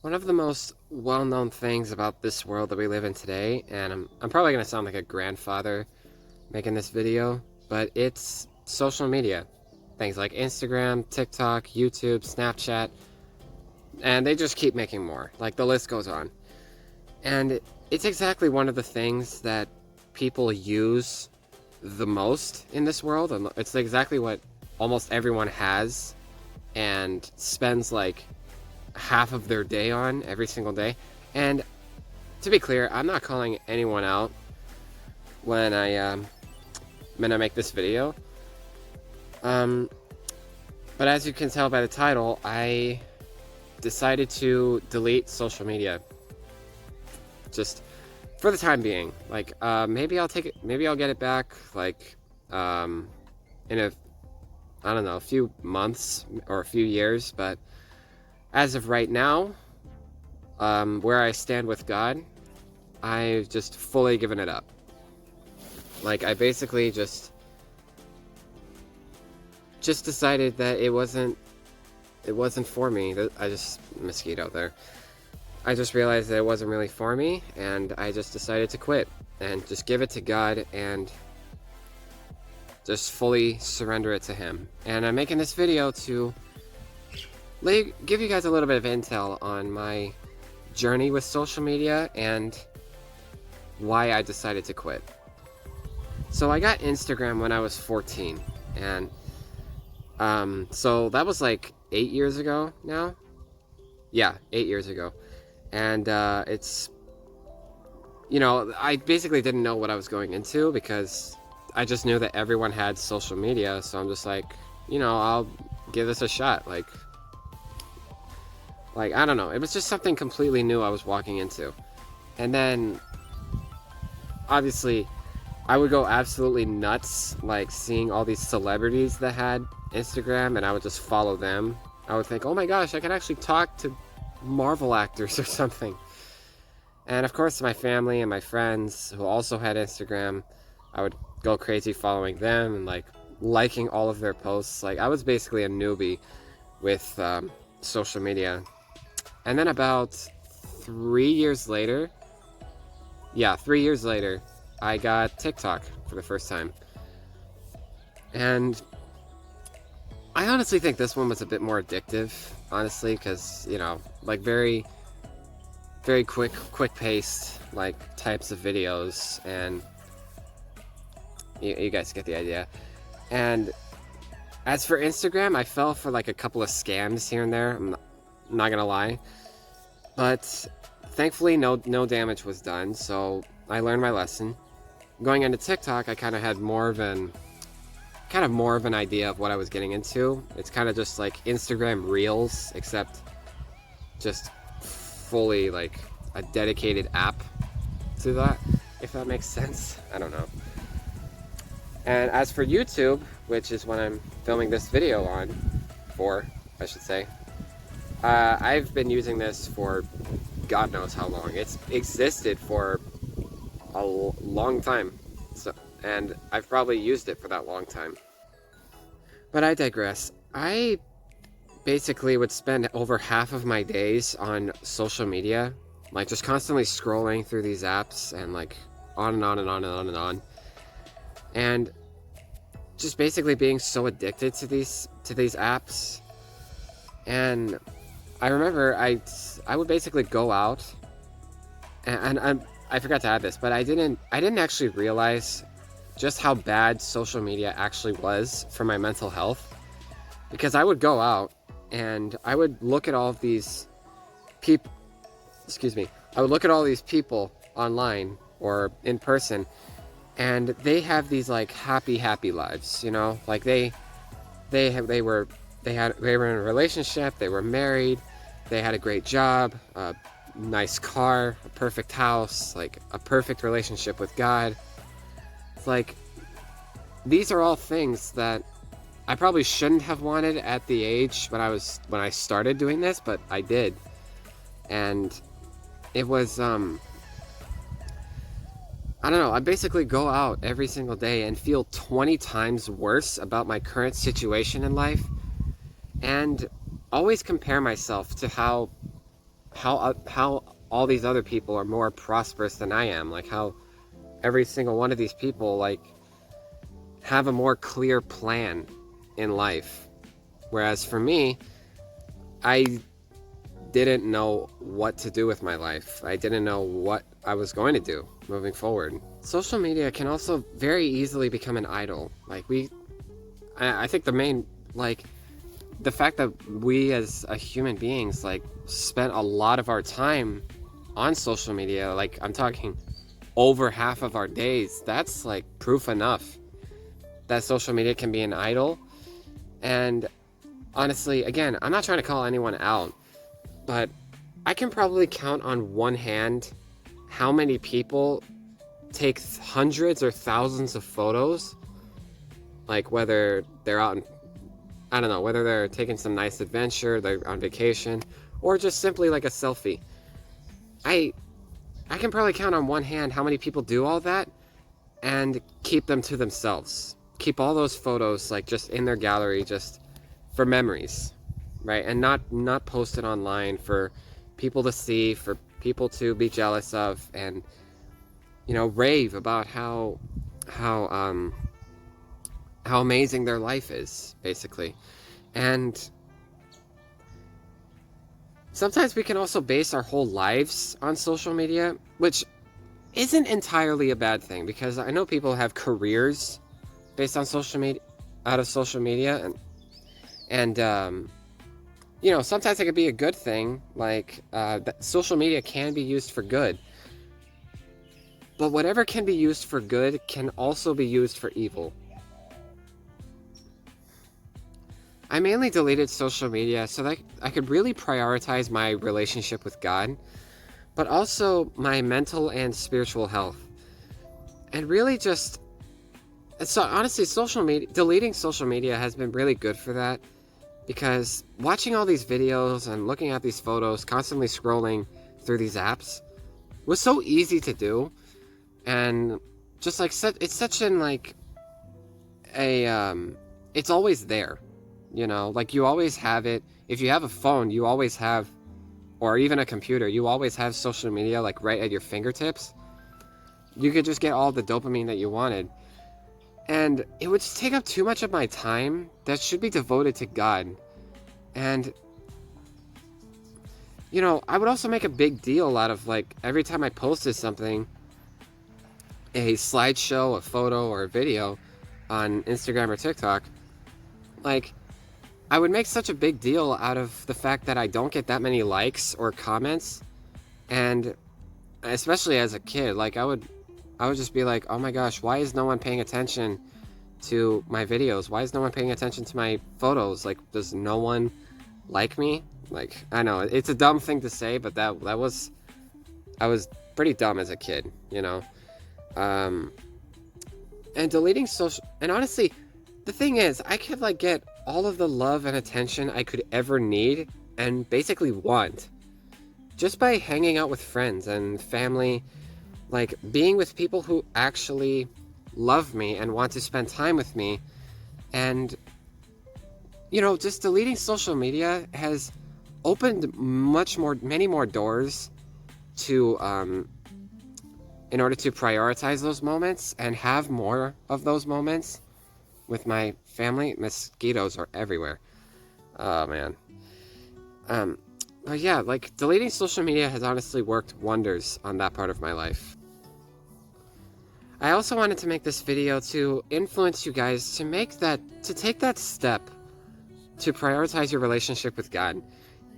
One of the most well-known things about this world that we live in today, and I'm probably going to sound like a grandfather making this video, but it's social media. Things like Instagram, TikTok, YouTube, Snapchat, and they just keep making more. Like, the list goes on. And it's exactly one of the things that people use the most in this world, and it's exactly what almost everyone has and spends like half of their day on every single day. And to be clear, I'm not calling anyone out when I make this video. But as you can tell by the title, I decided to delete social media just for the time being. Like, maybe I'll take it. Maybe I'll get it back. Like, in I don't know, a few months or a few years. But as of right now, where I stand with God, I've just fully given it up. Like, I basically just decided that it wasn't for me. I just mosquito there. I just realized that it wasn't really for me, and I just decided to quit and just give it to God and just fully surrender it to Him. And I'm making this video to give you guys a little bit of intel on my journey with social media and why I decided to quit. So I got Instagram when I was 14, and so that was like 8 years ago now. Yeah, 8 years ago. And it's, I basically didn't know what I was going into because I just knew that everyone had social media. So I'm just like, I'll give this a shot. Like, I don't know. It was just something completely new I was walking into. And then, obviously, I would go absolutely nuts, like, seeing all these celebrities that had Instagram, and I would just follow them. I would think, oh my gosh, I can actually talk to Marvel actors or something. And of course, my family and my friends who also had Instagram, I would go crazy following them and, like, liking all of their posts. Like, I was basically a newbie with social media. And then about 3 years later, I got TikTok for the first time. And I honestly think this one was a bit more addictive, honestly, because, like, very, very quick-paced, like, types of videos, and you guys get the idea. And as for Instagram, I fell for, like, a couple of scams here and there, I'm not gonna lie. But thankfully, no damage was done, so I learned my lesson. Going into TikTok, I kind of had more of an idea of what I was getting into. It's kind of just like Instagram Reels, except just fully like a dedicated app to that, if that makes sense. I don't know. And as for YouTube, which is what I'm filming this video I should say, I've been using this for God knows how long. It's existed for a long time. And I've probably used it for that long time. But I digress. I basically would spend over half of my days on social media, like just constantly scrolling through these apps and like on and on and on and on and on. And just basically being so addicted to these apps. And I remember I would basically go out and I forgot to add this, but I didn't actually realize just how bad social media actually was for my mental health, because I would go out and I would look at all of these people, I would look at all these people online or in person, and they have these like happy lives, like they were in a relationship, they were married, they had a great job, a nice car, a perfect house, like a perfect relationship with God. It's like, these are all things that I probably shouldn't have wanted at the age when I started doing this, but I did. And it was, I don't know, I basically go out every single day and feel 20 times worse about my current situation in life, and always compare myself to how how all these other people are more prosperous than I am, like how every single one of these people like have a more clear plan in life, whereas for me, I didn't know what to do with my life. I didn't know what I was going to do moving forward. Social media can also very easily become an idol. Like I think the main, like, the fact that we as human beings like spent a lot of our time on social media, like I'm talking over half of our days, that's like proof enough that social media can be an idol. And honestly, again, I'm not trying to call anyone out, but I can probably count on one hand how many people take hundreds or thousands of photos, like whether they're out in, I don't know, whether they're taking some nice adventure, they're on vacation, or just simply like a selfie. I can probably count on one hand how many people do all that and keep them to themselves. Keep all those photos like just in their gallery, just for memories, right? And not post it online for people to see, for people to be jealous of, and rave about how amazing their life is, basically. And sometimes we can also base our whole lives on social media, which isn't entirely a bad thing, because I know people have careers based on social media, out of social media, and sometimes it could be a good thing. Like social media can be used for good, but whatever can be used for good can also be used for evil. I mainly deleted social media so that I could really prioritize my relationship with God, but also my mental and spiritual health. And really just, so honestly, deleting social media has been really good for that, because watching all these videos and looking at these photos, constantly scrolling through these apps was so easy to do. And just like, it's such an like it's always there. Like you always have it. If you have a phone, you always have, or even a computer, you always have social media like right at your fingertips. You could just get all the dopamine that you wanted. And it would just take up too much of my time that should be devoted to God. And, I would also make a big deal out of like every time I posted something, a slideshow, a photo, or a video on Instagram or TikTok, like, I would make such a big deal out of the fact that I don't get that many likes or comments. And especially as a kid, like I would just be like, oh my gosh, why is no one paying attention to my videos? Why is no one paying attention to my photos? Like, does no one like me? Like, I know it's a dumb thing to say, but I was pretty dumb as a kid, and deleting social, and honestly, the thing is, I could like get all of the love and attention I could ever need and basically want just by hanging out with friends and family, like being with people who actually love me and want to spend time with me. And just deleting social media has opened many more doors to in order to prioritize those moments and have more of those moments with my family. Mosquitoes are everywhere. Oh man. But yeah, like deleting social media has honestly worked wonders on that part of my life. I also wanted to make this video to influence you guys to take that step to prioritize your relationship with God.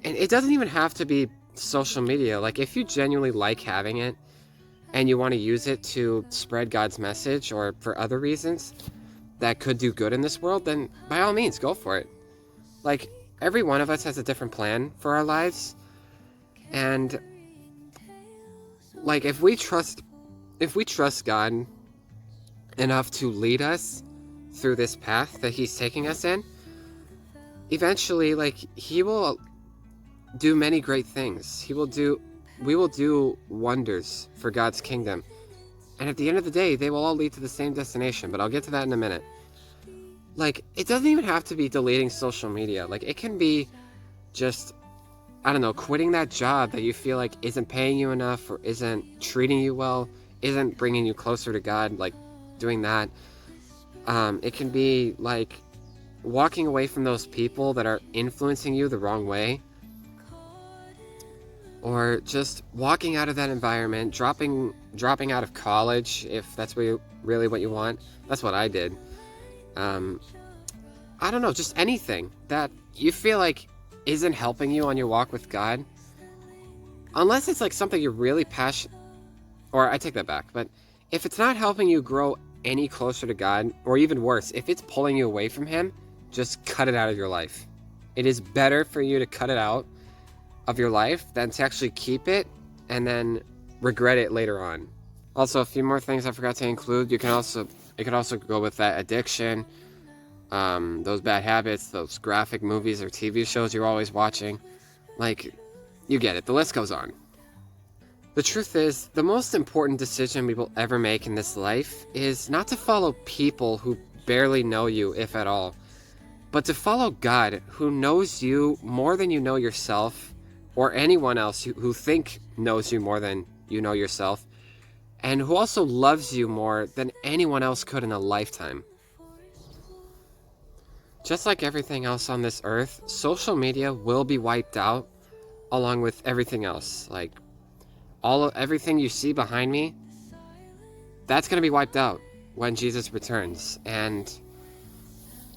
And it doesn't even have to be social media. Like if you genuinely like having it and you want to use it to spread God's message or for other reasons that could do good in this world, then by all means, go for it. Like, every one of us has a different plan for our lives. And, like, if we trust God enough to lead us through this path that He's taking us in, eventually, like, He will do many great things. We will do wonders for God's kingdom. And at the end of the day, they will all lead to the same destination, but I'll get to that in a minute. Like, it doesn't even have to be deleting social media. Like, it can be just I don't know, quitting that job that you feel like isn't paying you enough or isn't treating you well, isn't bringing you closer to God, like doing that. It can be like walking away from those people that are influencing you the wrong way, or just walking out of that environment, dropping out of college if that's really what you want. That's what I did. I don't know, just anything that you feel like isn't helping you on your walk with God, unless it's like something you're really passionate, or I take that back, but if it's not helping you grow any closer to God, or even worse, if it's pulling you away from Him, just cut it out of your life. It is better for you to cut it out of your life than to actually keep it and then regret it later on. Also, a few more things I forgot to include. It could also go with that addiction, those bad habits, those graphic movies or TV shows you're always watching. Like, you get it. The list goes on. The truth is, the most important decision we will ever make in this life is not to follow people who barely know you, if at all, but to follow God, who knows you more than you know yourself, or anyone else who think knows you more than you know yourself, and who also loves you more than anyone else could in a lifetime. Just like everything else on this earth, social media will be wiped out along with everything else. Like, everything you see behind me, that's going to be wiped out when Jesus returns. And,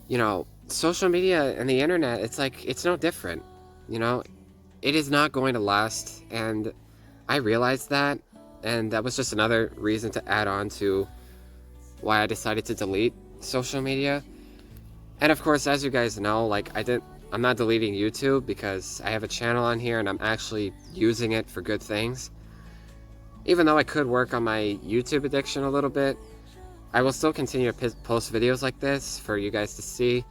you know, social media and the internet, it's no different. You know, it is not going to last. And I realized that. And that was just another reason to add on to why I decided to delete social media. And of course, as you guys know, like, I'm not deleting YouTube because I have a channel on here and I'm actually using it for good things. Even though I could work on my YouTube addiction a little bit, I will still continue to post videos like this for you guys to see,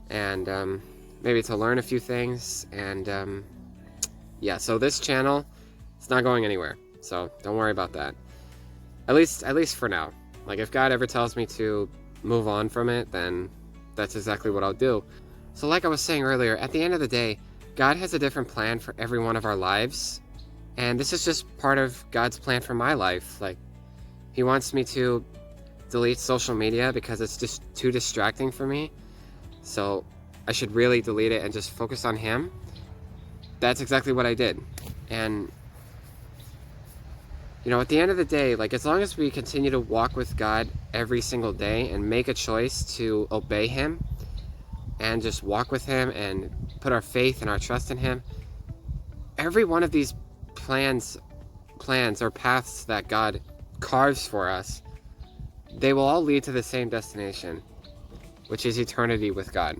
and maybe to learn a few things. And yeah, so this channel, it's not going anywhere, so don't worry about that. At least for now. Like, if God ever tells me to move on from it, then that's exactly what I'll do. So like I was saying earlier, at the end of the day, God has a different plan for every one of our lives. And this is just part of God's plan for my life. Like, He wants me to delete social media because it's just too distracting for me. So I should really delete it and just focus on Him. That's exactly what I did. And, you know, at the end of the day, like, as long as we continue to walk with God every single day and make a choice to obey Him and just walk with Him and put our faith and our trust in Him, every one of these plans or paths that God carves for us, they will all lead to the same destination, which is eternity with God.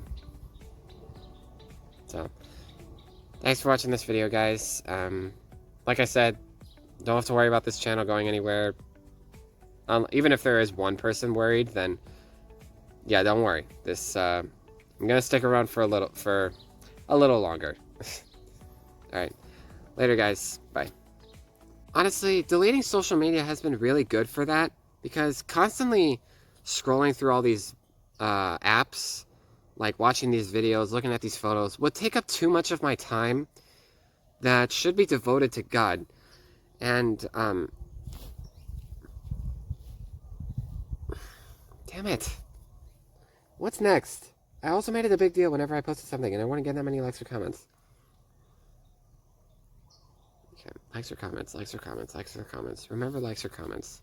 So, thanks for watching this video, guys. Like I said, don't have to worry about this channel going anywhere. Even if there is one person worried, then yeah, don't worry. I'm gonna stick around for a little longer. All right. Later, guys. Bye. Honestly, deleting social media has been really good for that, because constantly scrolling through all these apps, like watching these videos, looking at these photos, would take up too much of my time that should be devoted to God. And, damn it. What's next? I also made it a big deal whenever I posted something, and I want to get that many likes or comments. Okay, likes or comments, likes or comments, likes or comments. Remember, likes or comments.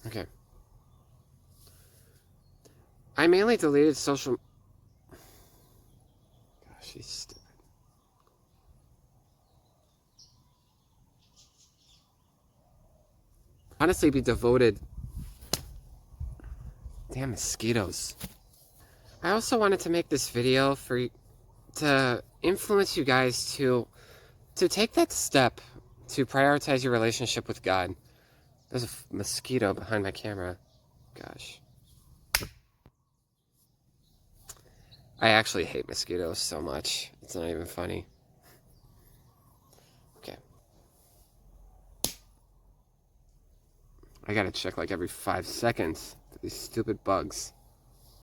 Okay. I mainly deleted social... Gosh, she's stupid. Honestly, be devoted... Damn mosquitoes. I also wanted to make this video to influence you guys to take that step to prioritize your relationship with God. There's a mosquito behind my camera. Gosh. I actually hate mosquitoes so much. It's not even funny. Okay. I gotta check like every 5 seconds for these stupid bugs.